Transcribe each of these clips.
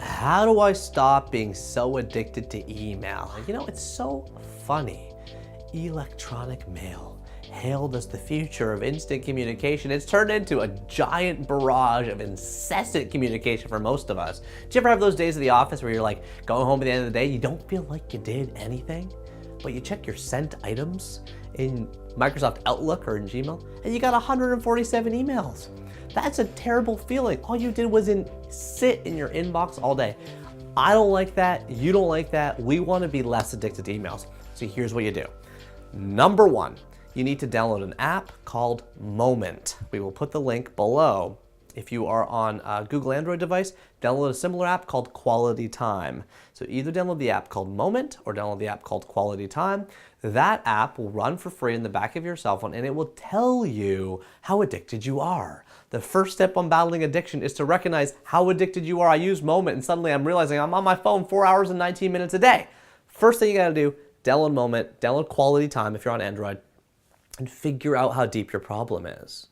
How do I stop being so addicted to email? You know, it's so funny. Electronic mail, hailed as the future of instant communication, it's turned into a giant barrage of incessant communication for most of us. Do you ever have those days at the office where you're like going home at the end of the day, you don't feel like you did anything, but you check your sent items in Microsoft Outlook or in Gmail, and you got 147 emails. That's a terrible feeling. All you did was sit in your inbox all day. I don't like that. You don't like that. We want to be less addicted to emails. So here's what you do. Number one, you need to download an app called Moment. We will put the link below. If you are on a Google Android device, download a similar app called Quality Time. So either download the app called Moment or download the app called Quality Time. That app will run for free in the back of your cell phone and it will tell you how addicted you are. The first step on battling addiction is to recognize how addicted you are. I use Moment and suddenly I'm realizing I'm on my phone 4 hours and 19 minutes a day. First thing you gotta do, download Moment, download Quality Time if you're on Android, and figure out how deep your problem is.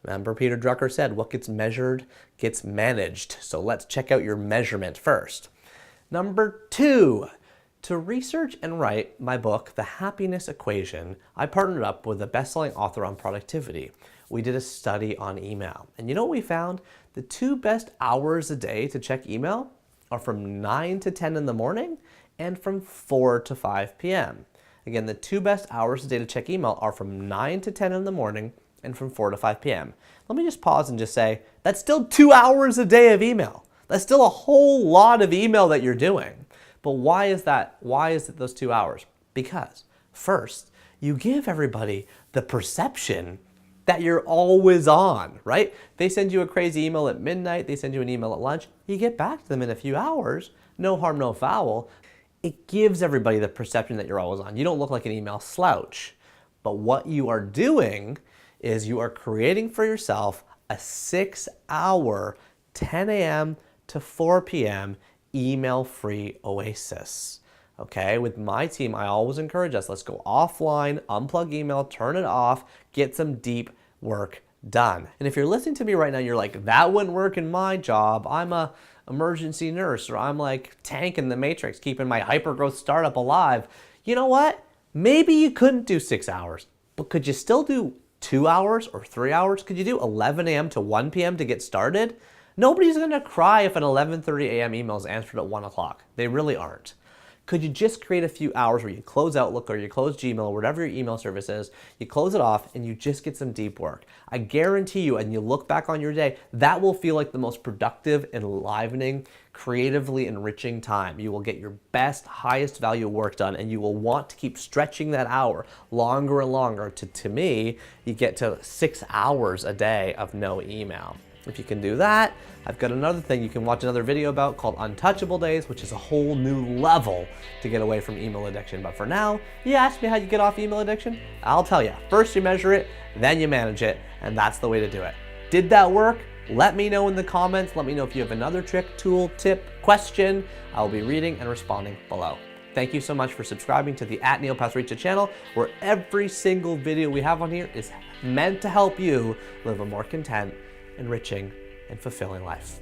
Remember, Peter Drucker said, what gets measured gets managed. So let's check out your measurement first. Number two, to research and write my book, The Happiness Equation, I partnered up with a best-selling author on productivity. We did a study on email. And you know what we found? The 2 best hours a day to check email are from 9 to 10 in the morning and from 4 to 5 p.m. Again, the 2 best hours a day to check email are from 9 to 10 in the morning and from 4 to 5 p.m. Let me just pause and just say, that's still 2 hours a day of email. That's still a whole lot of email that you're doing. But why is that? Why is it those 2 hours? Because first, you give everybody the perception that you're always on, right? They send you a crazy email at midnight, they send you an email at lunch, you get back to them in a few hours, no harm, no foul. It gives everybody the perception that you're always on. You don't look like an email slouch. But what you are doing is you are creating for yourself a 6-hour, 10 a.m. to 4 p.m. email-free oasis. Okay, with my team, I always encourage us, let's go offline, unplug email, turn it off, get some deep work done. And if you're listening to me right now, you're like, that wouldn't work in my job. I'm a emergency nurse, or I'm like Tank in the Matrix, keeping my hyper-growth startup alive. You know what? Maybe you couldn't do 6 hours, but could you still do 2 hours or 3 hours? Could you do 11 a.m. to 1 p.m. to get started? Nobody's gonna cry if an 11:30 a.m. email is answered at 1 o'clock. They really aren't. Could you just create a few hours where you close Outlook or you close Gmail, or whatever your email service is, you close it off and you just get some deep work? I guarantee you, and you look back on your day, that will feel like the most productive, enlivening, creatively enriching time. You will get your best, highest value work done, and you will want to keep stretching that hour longer and longer to me, you get to 6 hours a day of no email. If you can do that, I've got another thing you can watch another video about called Untouchable Days, which is a whole new level to get away from email addiction. But for now, you asked me how you get off email addiction? I'll tell you. First you measure it, then you manage it, and that's the way to do it. Did that work? Let me know in the comments. Let me know if you have another trick, tool, tip, question. I'll be reading and responding below. Thank you so much for subscribing to the @Pasricha channel, where every single video we have on here is meant to help you live a more content, enriching, and fulfilling life.